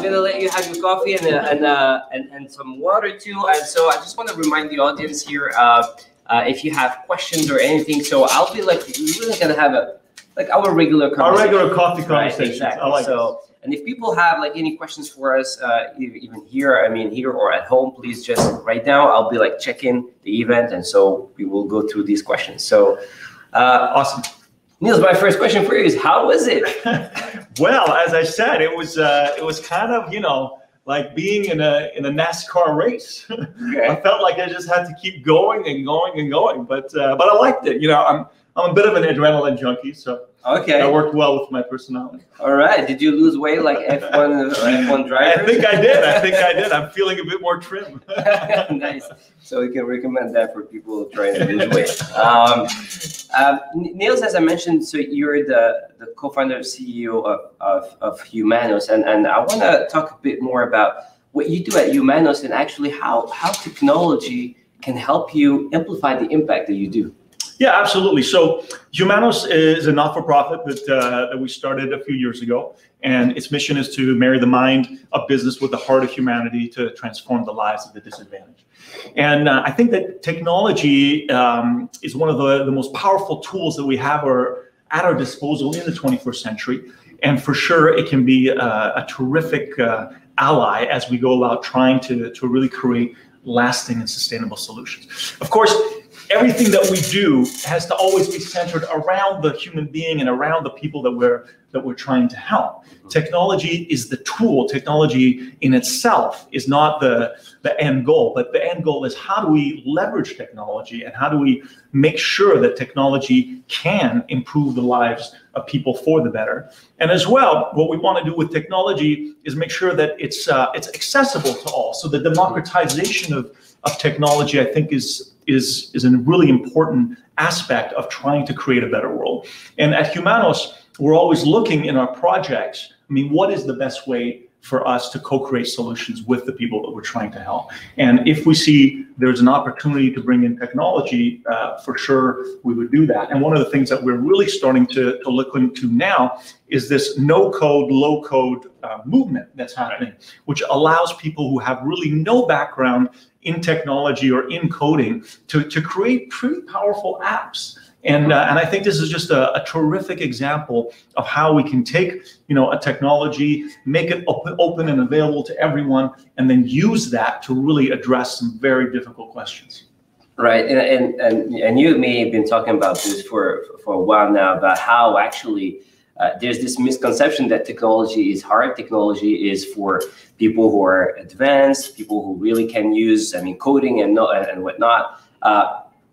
gonna let you have your coffee and some water too. And so I just want to remind the audience here, if you have questions or anything. So I'll be like, we're really gonna have our regular conversation. Our regular coffee conversation. Right, exactly. I like so. This. And if people have like any questions for us, even here, here or at home, please just right now, I'll be like checking the event, and so we will go through these questions. So awesome. Niels, my first question for you is, how was it? Well, as I said, it was kind of, like being in a NASCAR race. Okay. I felt like I just had to keep going and going and going, but I liked it. I'm a bit of an adrenaline junkie, so okay, I worked well with my personality. All right. Did you lose weight like F1 drivers? I think I did. I'm feeling a bit more trim. Nice. So we can recommend that for people trying to lose weight. Niels, as I mentioned, so you're the co-founder and CEO of Humanos, and I want to talk a bit more about what you do at Humanos and actually how technology can help you amplify the impact that you do. Yeah, absolutely. So Humanos is a not-for-profit that we started a few years ago, and its mission is to marry the mind of business with the heart of humanity to transform the lives of the disadvantaged. And I think that technology is one of the most powerful tools that we have at our disposal in the 21st century. And for sure, it can be a terrific ally as we go about trying to really create lasting and sustainable solutions. Of course, everything that we do has to always be centered around the human being and around the people that we're trying to help. Technology is the tool. Technology in itself is not the end goal, but the end goal is how do we leverage technology and how do we make sure that technology can improve the lives of people for the better. And as well, what we want to do with technology is make sure that it's accessible to all. So the democratization of technology, I think, is a really important aspect of trying to create a better world. And at Humanos, we're always looking in our projects, what is the best way for us to co-create solutions with the people that we're trying to help? And if we see there's an opportunity to bring in technology, for sure we would do that. And one of the things that we're really starting to look into now is this no-code, low-code movement that's happening, which allows people who have really no background in technology or in coding to create pretty powerful apps. And I think this is just a terrific example of how we can take, a technology, make it open and available to everyone, and then use that to really address some very difficult questions. Right, and you and me have been talking about this for a while now, about how actually there's this misconception that technology is hard. Technology is for people who are advanced, people who really can use, coding and whatnot.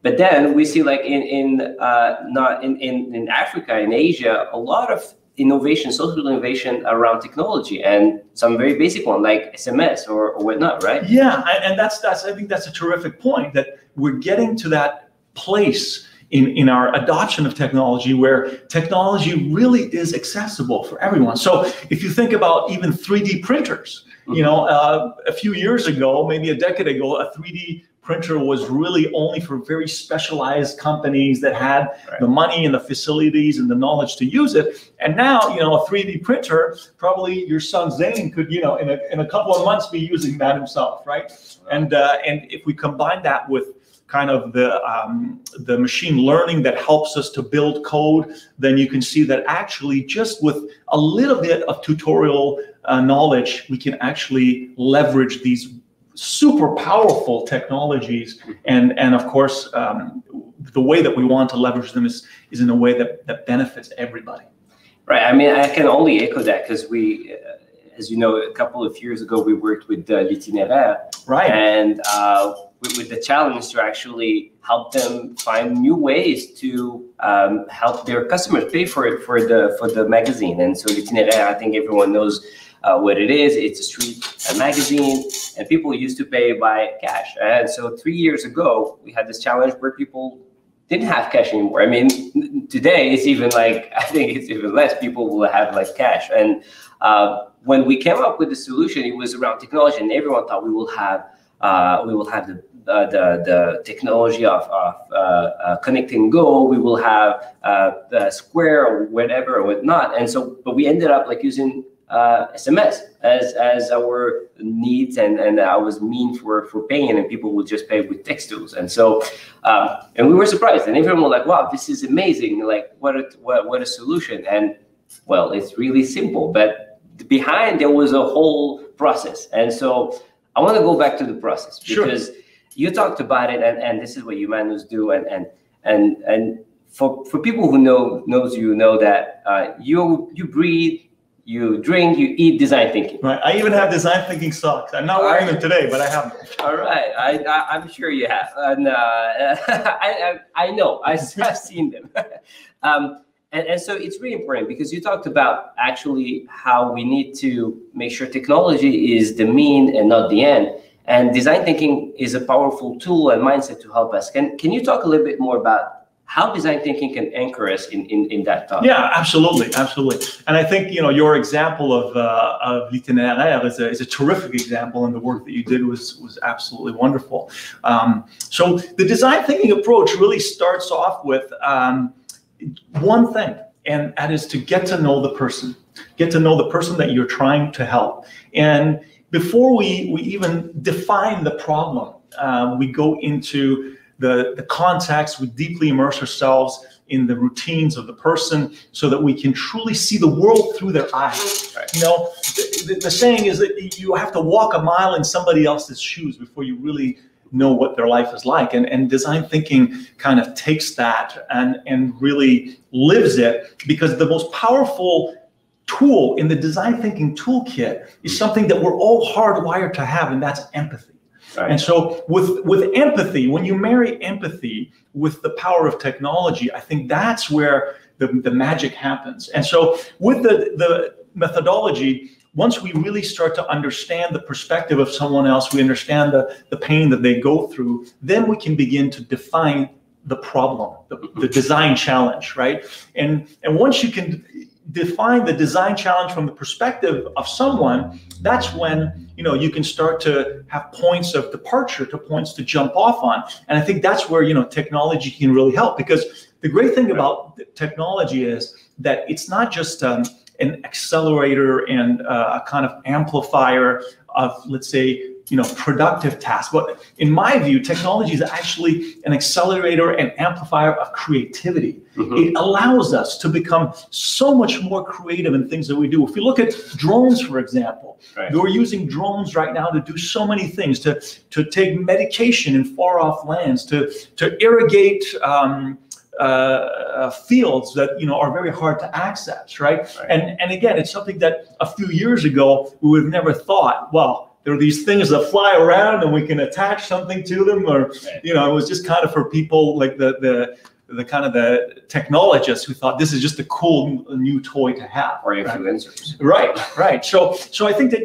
But then we see, like in Africa, in Asia, a lot of innovation, social innovation around technology, and some very basic one like SMS or whatnot, right? Yeah, and I think that's a terrific point, that we're getting to that place in our adoption of technology where technology really is accessible for everyone. So if you think about even 3D printers, a few years ago, maybe a decade ago, a 3D printer was really only for very specialized companies that had the money and the facilities and the knowledge to use it. And now, a 3D printer, probably your son Zane could, in a couple of months be using that himself, right? And if we combine that with kind of the machine learning that helps us to build code, then you can see that actually just with a little bit of tutorial knowledge, we can actually leverage these super powerful technologies, and of course the way that we want to leverage them is in a way that benefits everybody. Right. I can only echo that, because we, as you know, a couple of years ago we worked with l'itinéraire, right, and with the challenge to actually help them find new ways to help their customers pay for it for the magazine. And so l'itinéraire, I think everyone knows what it is. It's a street magazine, and people used to pay by cash. And so 3 years ago, we had this challenge where people didn't have cash anymore. Today it's even like, I think it's even less people will have like cash. And when we came up with the solution, it was around technology, and everyone thought we will have the technology of Connect and Go. We will have the Square or whatever or whatnot. And so, but we ended up like using SMS as our needs and our mean for paying, and people would just pay with text tools. And so and we were surprised, and everyone was like, wow, this is amazing, like what a solution. And well, it's really simple, but behind there was a whole process. And so I want to go back to the process, because you talked about it, and this is what Humanos do, and for people who knows you know that you breathe, you drink, you eat design thinking. Right. I even have design thinking socks. I'm not wearing them today, but I have them. All right. I'm sure you have. And I know. I've seen them. And so it's really important, because you talked about actually how we need to make sure technology is the mean and not the end. And design thinking is a powerful tool and mindset to help us. Can you talk a little bit more about how design thinking can anchor us in that thought? Yeah, absolutely. And I think, your example of l'itinéraire is a terrific example, and the work that you did was absolutely wonderful. So the design thinking approach really starts off with one thing, and that is to get to know the person. Get to know the person that you're trying to help. And before we even define the problem, we go into the context, we deeply immerse ourselves in the routines of the person so that we can truly see the world through their eyes. Right. The saying is that you have to walk a mile in somebody else's shoes before you really know what their life is like. And design thinking kind of takes that and really lives it, because the most powerful tool in the design thinking toolkit is something that we're all hardwired to have, and that's empathy. Right. And so with empathy, when you marry empathy with the power of technology, I think that's where the magic happens. And so with the methodology, once we really start to understand the perspective of someone else, we understand the pain that they go through, then we can begin to define the problem, the design challenge, right? And once you can define the design challenge from the perspective of someone, that's when you can start to have points of departure, to points to jump off on. And I think that's where technology can really help, because the great thing about technology is that it's not just an accelerator and a kind of amplifier of, let's say, productive tasks. But in my view, technology is actually an accelerator and amplifier of creativity. Mm-hmm. It allows us to become so much more creative in things that we do. If you look at drones, for example, right. We're using drones right now to do so many things, to take medication in far off lands, to irrigate fields that are very hard to access, right? And again, it's something that a few years ago we would have never thought, well, there are these things that fly around and we can attach something to them, or it was just kind of for people like the kind of the technologists who thought this is just a cool new toy to have, or influencers. Right. So I think that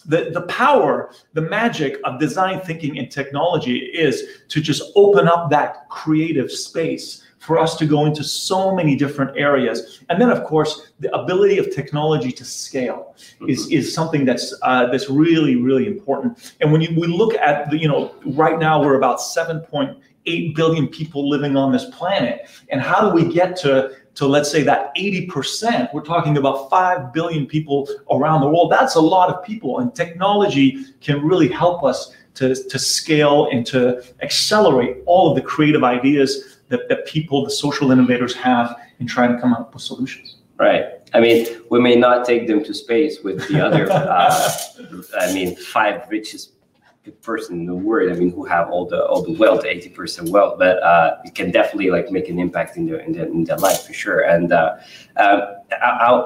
the power, the magic of design thinking and technology is to just open up that creative space for us to go into so many different areas. And then, of course, the ability of technology to scale is something that's really, really important. And when we look at right now we're about 7.8 billion people living on this planet. And how do we get to let's say that 80%? We're talking about 5 billion people around the world. That's a lot of people, and technology can really help us to scale and to accelerate all of the creative ideas that people, the social innovators, have in trying to come up with solutions. Right. I mean, we may not take them to space with the other, 5 richest person in the world. Who have all the wealth, 80% wealth, but it can definitely make an impact in their life for sure. And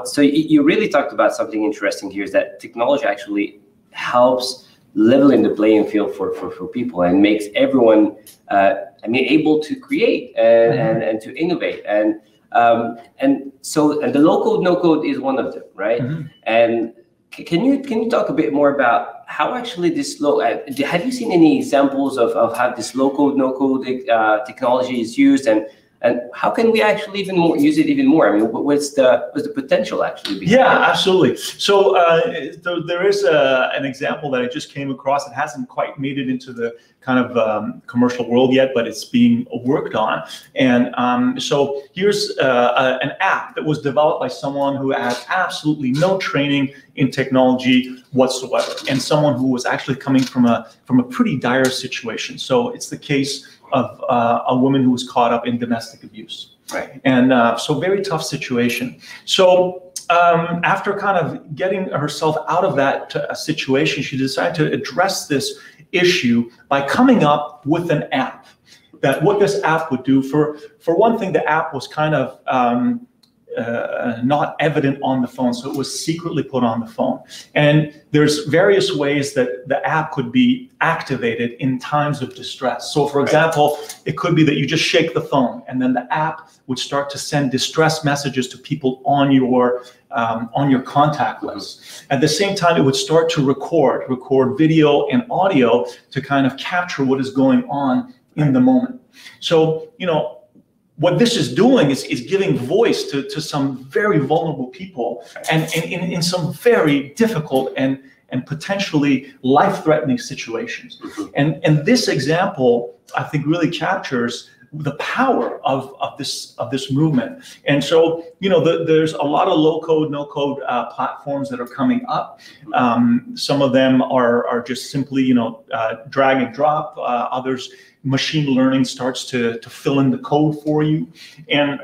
so you really talked about something interesting here, is that technology actually helps leveling the playing field for people and makes everyone able to create and to innovate. And the low code, no code is one of them, right? Mm-hmm. And can you talk a bit more about how actually this have you seen any examples of how this low code, no code technology is used, and And how can we actually use it even more? I mean, what's the potential actually behind Yeah, it? absolutely. So there is an example that I just came across. It hasn't quite made it into the kind of commercial world yet, but it's being worked on. And so here's an app that was developed by someone who had absolutely no training in technology whatsoever, and someone who was actually coming from a pretty dire situation. So it's the case of a woman who was caught up in domestic abuse. Right. And so very tough situation. So after kind of getting herself out of that situation, she decided to address this issue by coming up with an app. That what this app would do, for one thing, the app was kind of not evident on the phone, so it was secretly put on the phone. And there's various ways that the app could be activated in times of distress. So for example, it could be that you just shake the phone and then the app would start to send distress messages to people on your contact list. At the same time, it would start to record video and audio to kind of capture what is going on in the moment. So, you know, what this is doing is giving voice to some very vulnerable people, and in some very difficult and potentially life-threatening situations. And this example, I think, really captures the power of this movement. And so, you know, there's a lot of low-code, no-code platforms that are coming up. Some of them are just simply, you know, drag and drop. Others, machine learning starts to fill in the code for you. And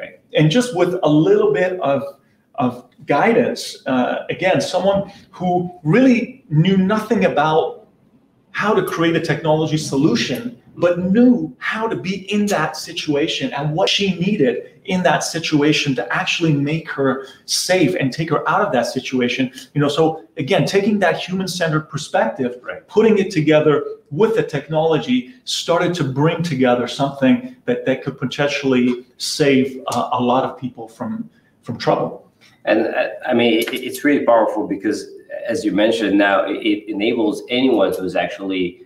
just with a little bit of guidance, again, someone who really knew nothing about how to create a technology solution, but knew how to be in that situation and what she needed in that situation to actually make her safe and take her out of that situation. You know, so again, taking that human-centered perspective, putting it together with the technology, started to bring together something that could potentially save a lot of people from trouble. And I mean, it's really powerful because, as you mentioned, now it enables anyone who's actually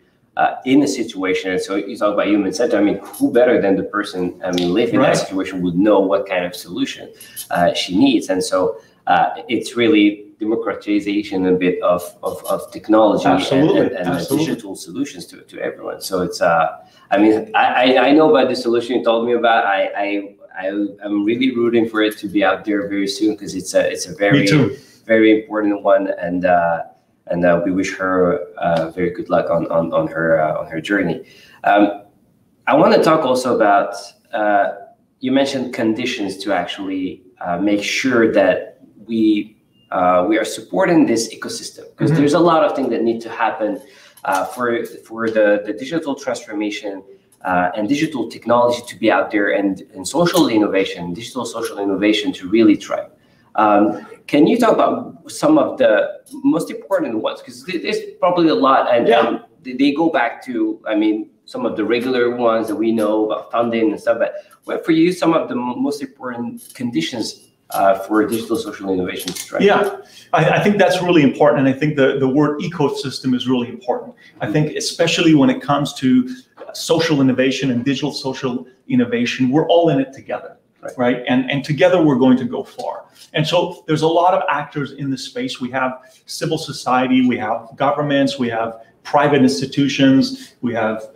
in a situation. And so you talk about human-centered. I mean, who better than the person, I mean, living in that situation would know what kind of solution she needs. And so it's really democratization a bit of technology and digital solutions to everyone. So it's, I mean, I know about the solution you told me about. I'm really rooting for it to be out there very soon, because it's a very important one, and we wish her very good luck on her journey. I want to talk also about, you mentioned conditions to actually make sure that we are supporting this ecosystem, because there's a lot of things that need to happen for the digital transformation and digital technology to be out there, and digital social innovation to really thrive. Can you talk about some of the most important ones? Because there's probably a lot, and they go back to, I mean, some of the regular ones that we know about funding and stuff, but what for you, some of the most important conditions for digital social innovation to thrive? Yeah, I think that's really important, and I think the word ecosystem is really important. I think especially when it comes to social innovation and digital social innovation, we're all in it together. Right? And together we're going to go far. And so there's a lot of actors in this space. We have civil society, we have governments, we have private institutions, we have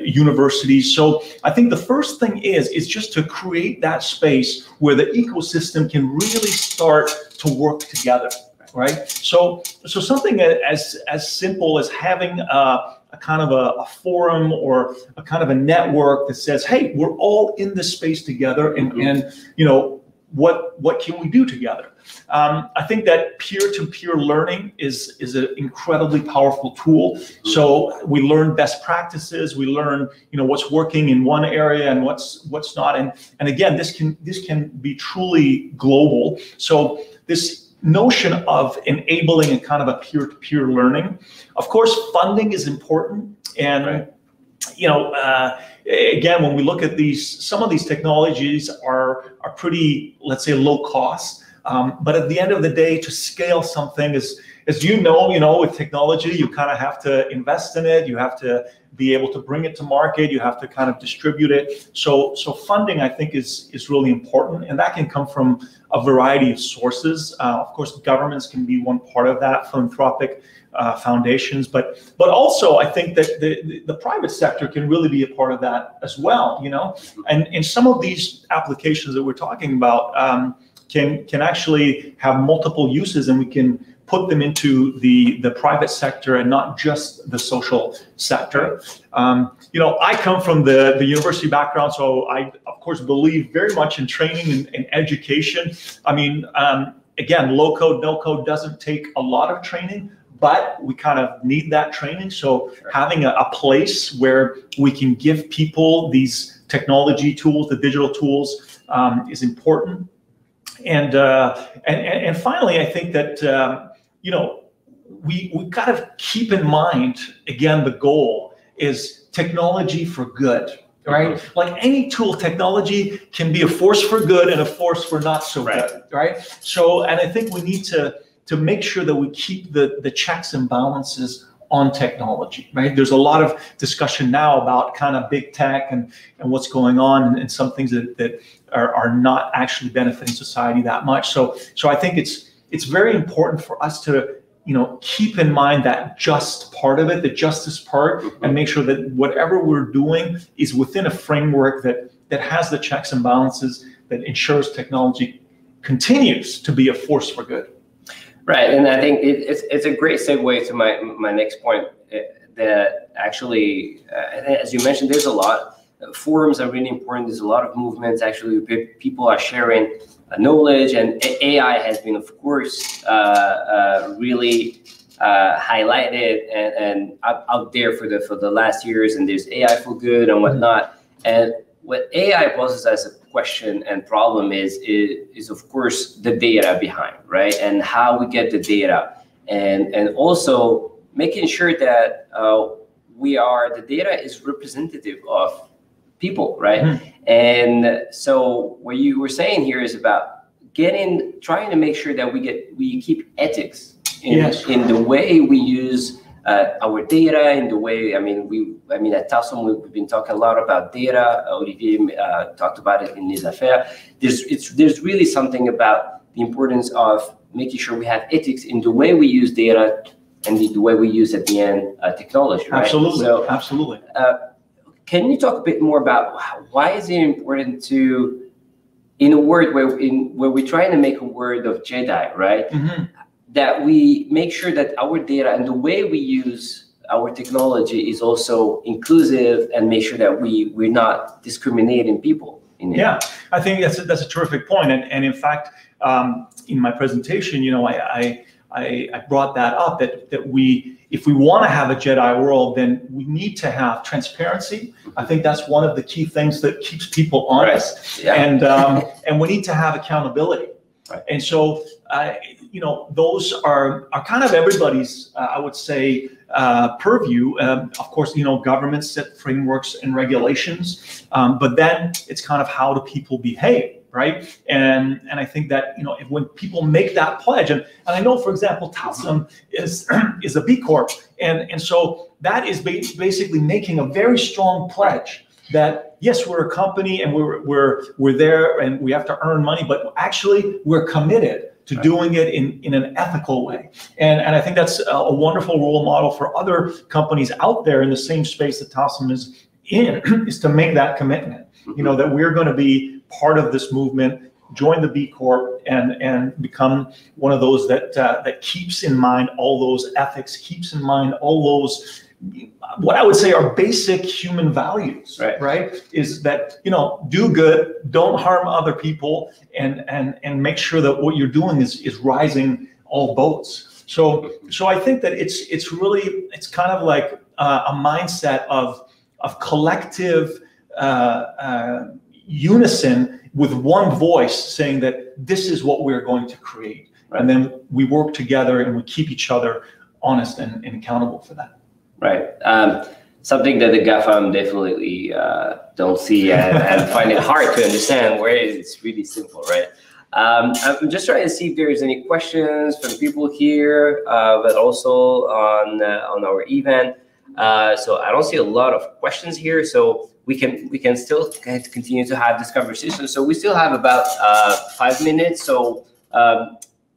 universities. So I think the first thing is just to create that space where the ecosystem can really start to work together, right? So something as simple as having a kind of a forum or a kind of a network that says, hey, we're all in this space together, and you know, what can we do together? I think that peer-to-peer learning is an incredibly powerful tool. So we learn best practices, we learn, you know, what's working in one area and what's not, and again, this can be truly global. So this notion of enabling a kind of a peer-to-peer learning. Of course, funding is important, and you know, again, when we look at some of these technologies are pretty, let's say, low cost. But at the end of the day, to scale something as you know, with technology, you kind of have to invest in it. You have to be able to bring it to market. You have to kind of distribute it. So funding, I think, is really important, and that can come from a variety of sources. Of course, governments can be one part of that, philanthropic foundations, but also I think that the private sector can really be a part of that as well. And some of these applications that we're talking about can actually have multiple uses, and we can put them into the private sector and not just the social sector. I come from the university background, so I, of course, believe very much in training and education. I mean, again, low code, no code doesn't take a lot of training, but we kind of need that training. So having a place where we can give people these technology tools, the digital tools, is important. And finally, I think that we got to keep in mind, again, the goal is technology for good, right? Like any tool, technology can be a force for good and a force for not so good, right? So, and I think we need to make sure that we keep the checks and balances on technology, right? There's a lot of discussion now about kind of big tech and what's going on, and some things that are not actually benefiting society that much. So I think it's very important for us to keep in mind that just part of it, the justice part, and make sure that whatever we're doing is within a framework that has the checks and balances that ensures technology continues to be a force for good. Right, and I think it's a great segue to my next point, that actually, as you mentioned, there's a lot. Forums are really important. There's a lot of movements. Actually, people are sharing knowledge, and AI has been, of course, really highlighted and out there for the last years. And there's AI for good and whatnot. And what AI poses as a question and problem is of course the data behind, right? And how we get the data, and also making sure that the data is representative of people, right? And so what you were saying here is about trying to make sure that we keep ethics in the way we use our data, in the way, I mean, at Talsom, we've been talking a lot about data. Olivier talked about it in his affair. There's really something about the importance of making sure we have ethics in the way we use data and the way we use, at the end, technology, right? Absolutely, so, absolutely. Can you talk a bit more about why is it important to, in a word where we're trying to make a word of Jedi, right? That we make sure that our data and the way we use our technology is also inclusive, and make sure that we're not discriminating people in it. Yeah, I think that's a terrific point. And in fact, in my presentation, I brought that up, that if we want to have a Jedi world, then we need to have transparency. I think that's one of the key things that keeps people honest. And we need to have accountability. And so, those are kind of everybody's, I would say, purview. Of course, governments set frameworks and regulations, but then it's kind of how do people behave, right? And I think that, when people make that pledge, and I know, for example, Talsom is a B Corp, and so that is basically making a very strong pledge that yes, we're a company and we're there and we have to earn money, but actually we're committed to doing it in an ethical way. And I think that's a wonderful role model for other companies out there in the same space that Talsom is in, is to make that commitment, that we're going to be part of this movement, join the B Corp, and become one of those that keeps in mind all those ethics, keeps in mind all those, what I would say are basic human values, right? Is that, do good, don't harm other people, and make sure that what you're doing is rising all boats. So I think that it's kind of like a mindset of collective unison with one voice saying that this is what we're going to create. And then we work together and we keep each other honest and accountable for that. Right. Something that the GAFAM definitely don't see and find it hard to understand, where it's really simple, right? I'm just trying to see if there's any questions from people here, but also on our event. So I don't see a lot of questions here, so we can still continue to have this conversation. So we still have about 5 minutes. So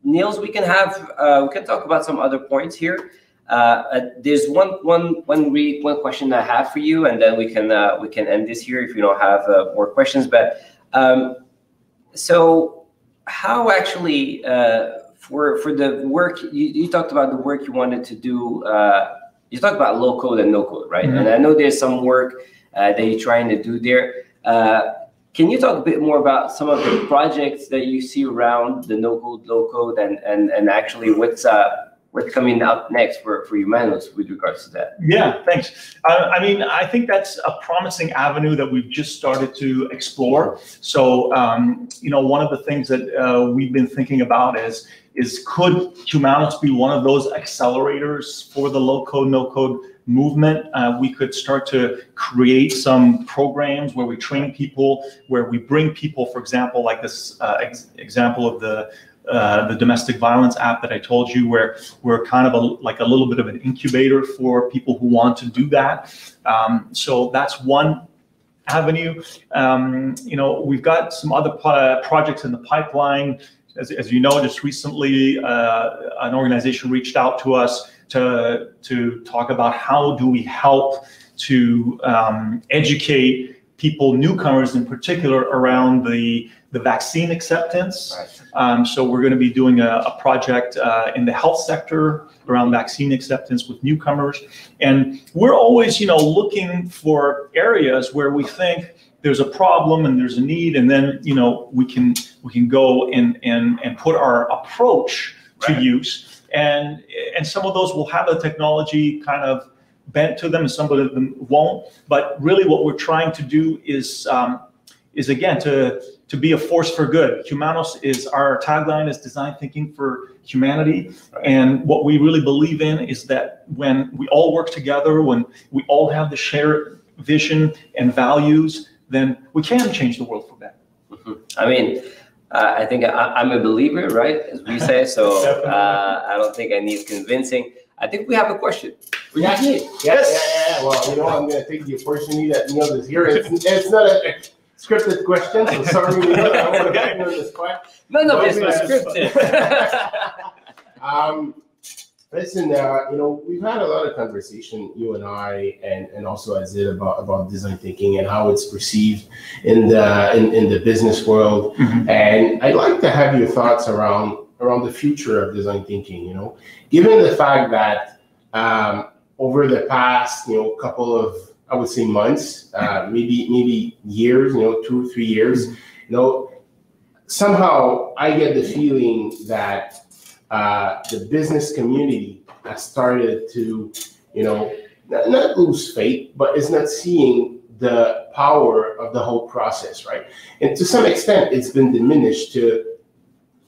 Niels, we can talk about some other points here. There's one question I have for you, and then we can end this here if you don't have more questions. But so how actually for the work you talked about, the work you wanted to do, you talked about low code and no code, right? Mm-hmm. And I know there's some work that you're trying to do there. Can you talk a bit more about some of the projects that you see around the no code, low code, and actually what's coming up next for Humanos with regards to that? Yeah, thanks. I mean, I think that's a promising avenue that we've just started to explore. So, one of the things that we've been thinking about is could Humanos be one of those accelerators for the low code, no code movement? We could start to create some programs where we train people, where we bring people, for example, like this example of the domestic violence app that I told you, where we're kind of like a little bit of an incubator for people who want to do that. So that's one avenue. We've got some other projects in the pipeline. As you know, just recently, an organization reached out to us to talk about how do we help to educate people, newcomers in particular, around the vaccine acceptance. Right. So we're going to be doing a project in the health sector around vaccine acceptance with newcomers. And we're always, looking for areas where we think there's a problem and there's a need, and then, we can go and put our approach to use. And some of those will have the technology kind of bent to them, and some of them won't. But really what we're trying to do is again, to be a force for good. Humanos our tagline is design thinking for humanity. Right. And what we really believe in is that when we all work together, when we all have the shared vision and values, then we can change the world for better. Mm-hmm. I mean, I think I'm a believer, right, as we say, so I don't think I need convincing. I think we have a question. Yeah. Well, I'm going to take the opportunity that Niels is here. It's not a scripted question, so sorry, Niels, I don't want to put you on the spot. No, it's not scripted. Listen, we've had a lot of conversation, you and I, and also Adil, about design thinking and how it's perceived in the business world. Mm-hmm. And I'd like to have your thoughts around the future of design thinking. Given the fact that over the past couple of, I would say, months, maybe years, 2 or 3 years, somehow I get the feeling that the business community has started to, not lose faith, but is not seeing the power of the whole process, right? And to some extent, it's been diminished to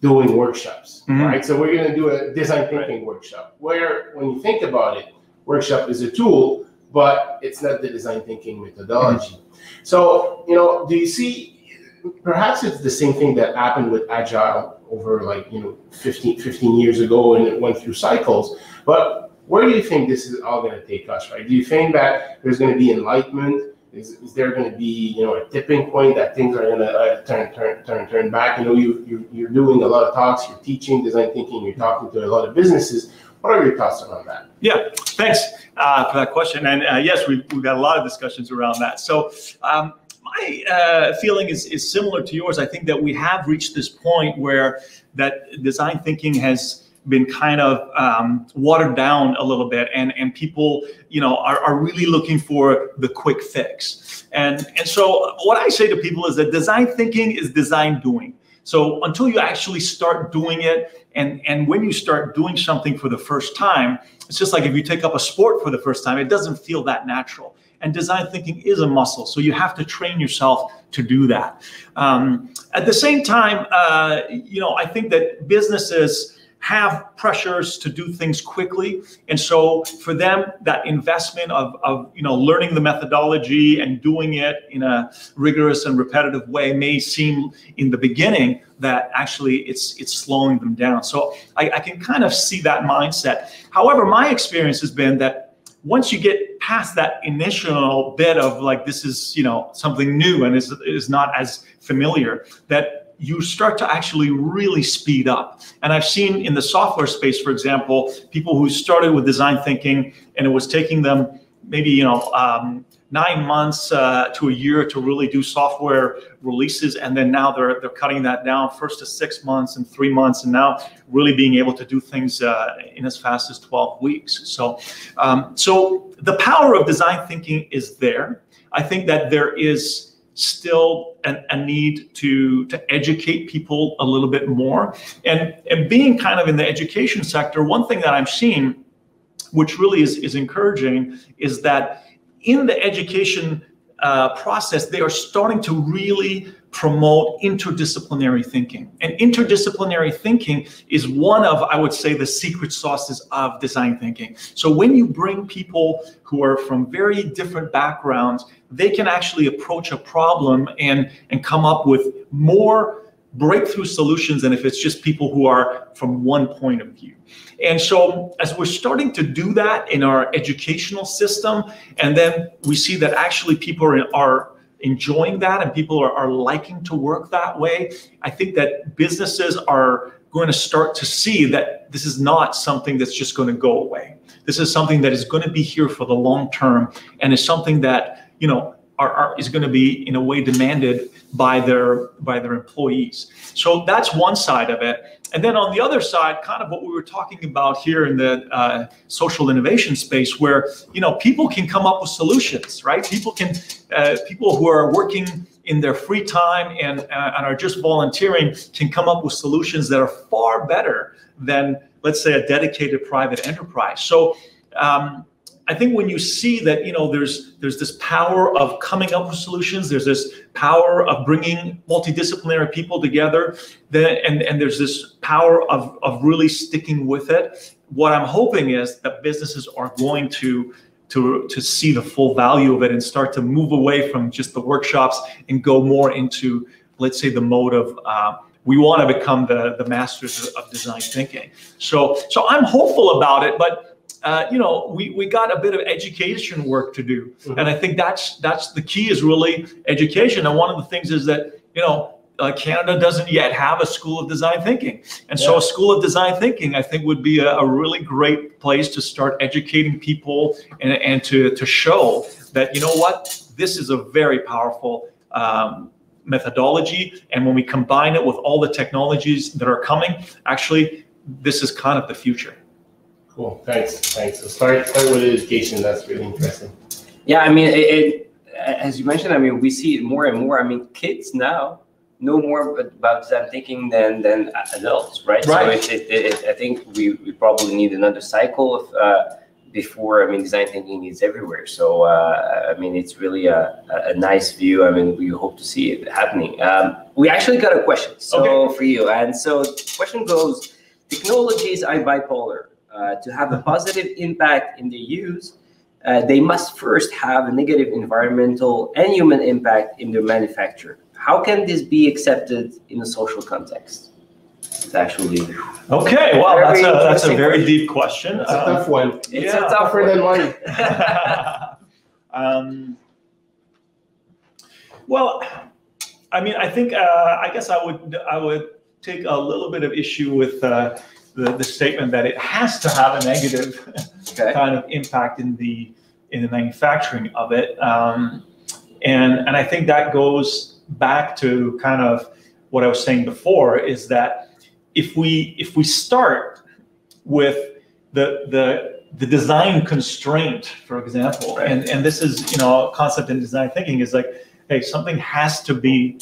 doing workshops, mm-hmm. right? So we're going to do a design thinking workshop, where when you think about it, workshop is a tool, but it's not the design thinking methodology. Mm-hmm. So, do you see, perhaps it's the same thing that happened with Agile over 15 years ago, and it went through cycles. But where do you think this is all going to take us, right? Do you think that there's going to be enlightenment? Is there going to be a tipping point that things are going to turn back? You're doing a lot of talks, you're teaching design thinking, you're talking to a lot of businesses. What are your thoughts around that? Yeah, thanks for that question. And yes, we've got a lot of discussions around that. So my feeling is similar to yours. I think that we have reached this point where that design thinking has been kind of watered down a little bit, and people are really looking for the quick fix. And so what I say to people is that design thinking is design doing. So until you actually start doing it, and when you start doing something for the first time, it's just like if you take up a sport for the first time, it doesn't feel that natural. And design thinking is a muscle, so you have to train yourself to do that. At the same time, I think that businesses have pressures to do things quickly. And so for them, that investment of learning the methodology and doing it in a rigorous and repetitive way may seem in the beginning that actually it's slowing them down. So I can kind of see that mindset. However, my experience has been that once you get past that initial bit of like, this is, something new and is not as familiar, that you start to actually really speed up. And I've seen in the software space, for example, people who started with design thinking and it was taking them maybe, 9 months to a year to really do software releases. And then now they're cutting that down first to 6 months and 3 months, and now really being able to do things in as fast as 12 weeks. So, so the power of design thinking is there. I think that there is still a need to educate people a little bit more. And being kind of in the education sector, one thing that I'm seeing, which really is encouraging, is that in the education process, they are starting to really promote interdisciplinary thinking. And interdisciplinary thinking is one of, I would say, the secret sauces of design thinking. So when you bring people who are from very different backgrounds, they can actually approach a problem and come up with more breakthrough solutions than if it's just people who are from one point of view. And so as we're starting to do that in our educational system, and then we see that actually people are enjoying that and people are liking to work that way, I think that businesses are going to start to see that this is not something that's just going to go away. This is something that is going to be here for the long term, and is something that, is going to be in a way demanded by their employees. So that's one side of it. And then on the other side, kind of what we were talking about here in the social innovation space, where people can come up with solutions, right? People who are working in their free time and are just volunteering can come up with solutions that are far better than, let's say, a dedicated private enterprise. So I think when you see that, there's this power of coming up with solutions, there's this power of bringing multidisciplinary people together, and there's this power of really sticking with it. What I'm hoping is that businesses are going to see the full value of it and start to move away from just the workshops and go more into, let's say, the mode of we want to become the masters of design thinking. So I'm hopeful about it, but we got a bit of education work to do. Mm-hmm. And I think that's the key, is really education. And one of the things is that, Canada doesn't yet have a school of design thinking. And so a school of design thinking, I think, would be a really great place to start educating people and to show that, this is a very powerful methodology. And when we combine it with all the technologies that are coming, actually, this is kind of the future. Cool, thanks. So start with education. That's really interesting. Yeah, I mean, as you mentioned, we see it more and more. Kids now know more about design thinking than adults, right? Right. So I think we probably need another cycle of before. Design thinking is everywhere. So it's really a nice view. We hope to see it happening. We actually got a question for you, and so the question goes: technologies are bipolar. To have a positive impact in their use, they must first have a negative environmental and human impact in their manufacture. How can this be accepted in a social context? It's actually okay. Well, that's a very deep question. It's a tough one. It's tougher than money. Well, I think I guess I would take a little bit of issue with the statement that it has to have a negative kind of impact in the manufacturing of it, and I think that goes back to kind of what I was saying before, is that if we start with the design constraint, for example, and this is a concept in design thinking, is like, hey, something has to be,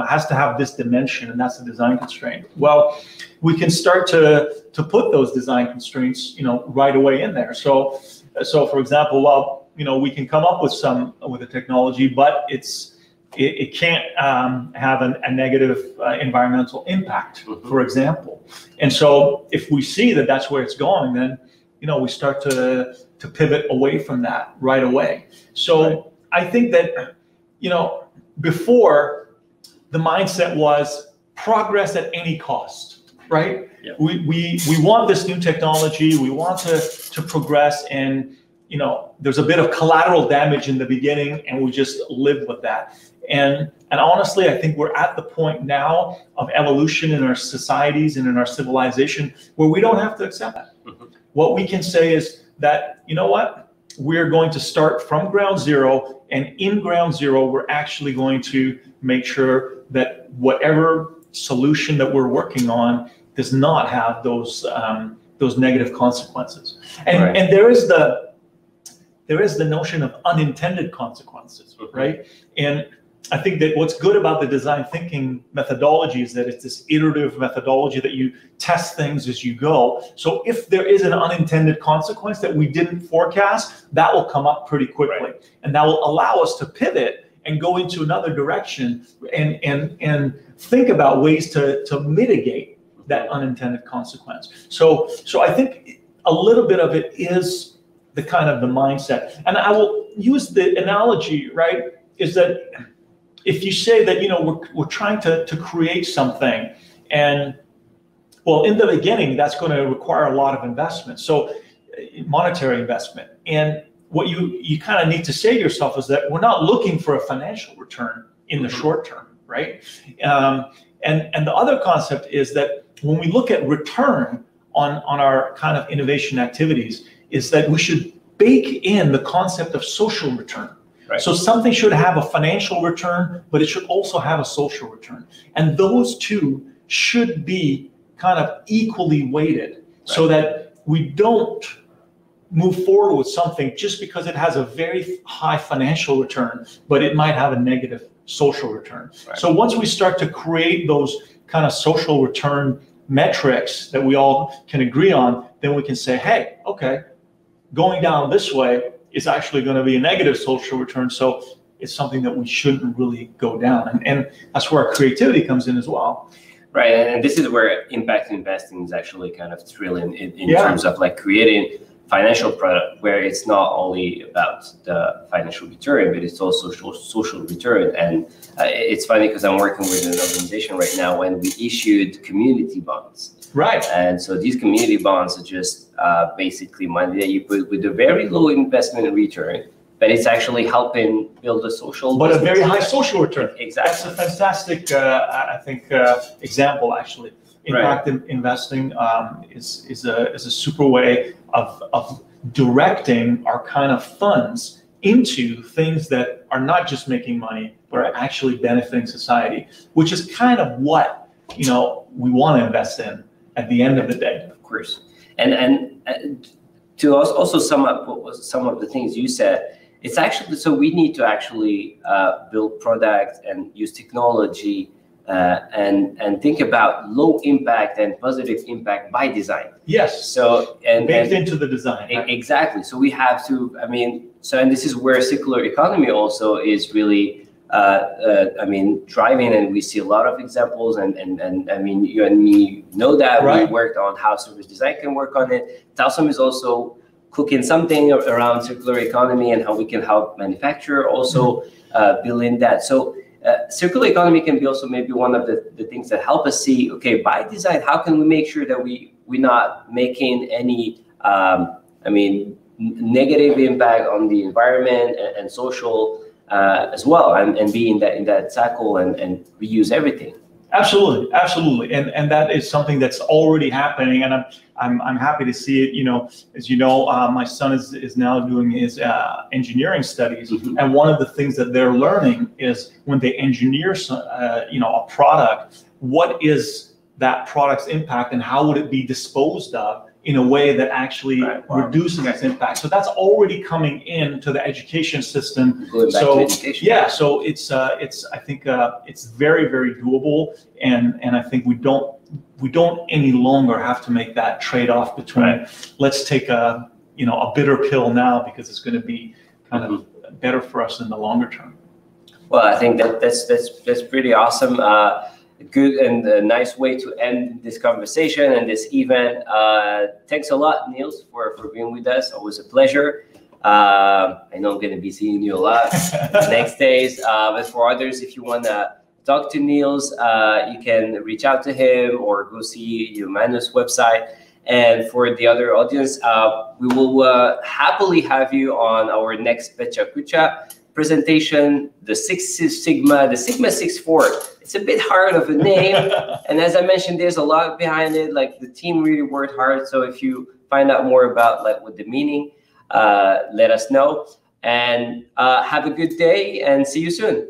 has to have this dimension, and that's the design constraint. Well, we can start to put those design constraints, right away in there. So for example, we can come up with a technology, but it's it can't have a negative environmental impact, for example. And so if we see that that's where it's going, then we start to pivot away from that right away. So I think that before, the mindset was progress at any cost, right? Yeah. We want this new technology, we want to progress, and there's a bit of collateral damage in the beginning, and we just live with that. And honestly, I think we're at the point now of evolution in our societies and in our civilization where we don't have to accept that. What we can say is that, we're going to start from ground zero, and in ground zero, we're actually going to make sure that whatever solution that we're working on does not have those negative consequences. And there is the notion of unintended consequences, right? And I think that what's good about the design thinking methodology is that it's this iterative methodology that you test things as you go. So if there is an unintended consequence that we didn't forecast, that will come up pretty quickly. And that will allow us to pivot and go into another direction and think about ways to mitigate that unintended consequence. So I think a little bit of it is the kind of the mindset. And I will use the analogy, right, is that if you say that, we're trying to create something, and well, in the beginning, that's going to require a lot of investment. So monetary investment. And what you kind of need to say to yourself is that we're not looking for a financial return in the short term, right? And the other concept is that when we look at return on our kind of innovation activities, is that we should bake in the concept of social return. Right. So something should have a financial return, but it should also have a social return. And those two should be kind of equally weighted, so that we don't move forward with something just because it has a very high financial return, but it might have a negative social return. Right. So once we start to create those kind of social return metrics that we all can agree on, then we can say, hey, okay, going down this way is actually going to be a negative social return. So it's something that we shouldn't really go down. And that's where our creativity comes in as well. Right. And this is where impact investing is actually kind of thrilling in terms of like creating financial product where it's not only about the financial return, but it's also social return. And it's funny because I'm working with an organization right now when we issued community bonds. Right. And so these community bonds are just basically money that you put with a very low investment return, but it's actually helping build a social. But a very high social return. Exactly. That's a fantastic, I think, example actually. Impact investing is a super way of directing our kind of funds into things that are not just making money, but are actually benefiting society, which is kind of what we want to invest in at the end of the day. Of course. And to also sum up some of the things you said, it's actually, so we need to actually build product and use technology and think about low impact and positive impact by design. Yes. So baked into the design. Right? Exactly. So we have to, and this is where circular economy also is really driving, and we see a lot of examples, and you and me know that. Right. We worked on how service design can work on it. Talsom is also cooking something around circular economy and how we can help manufacturer also build in that. So circular economy can be also maybe one of the things that help us see, okay, by design, how can we make sure that we're not making any negative impact on the environment and social as well, and be in that cycle and reuse everything. Absolutely, absolutely, and that is something that's already happening, and I'm happy to see it. As you know, my son is now doing his engineering studies, and one of the things that they're learning is when they engineer a product, what is that product's impact and how would it be disposed of in a way that actually reduces its impact. So that's already coming into the education system. So yeah, so it's I think it's very, very doable, and I think we don't any longer have to make that trade-off between let's take a bitter pill now because it's going to be kind of better for us in the longer term. Well, I think that's pretty awesome. Good and a nice way to end this conversation and this event. Thanks a lot, Niels, for being with us. Always a pleasure. I know I'm going to be seeing you a lot the next days. But for others, if you want to talk to Niels, you can reach out to him or go see Humanos website. And for the other audience, we will happily have you on our next Pecha Kucha presentation, the Sigma 64. It's a bit hard of a name. And as I mentioned, there's a lot behind it. Like the team really worked hard. So if you find out more about like what the meaning, let us know. And have a good day and see you soon.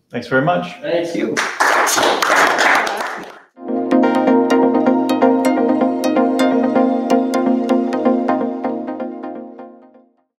Thanks very much. Thank you.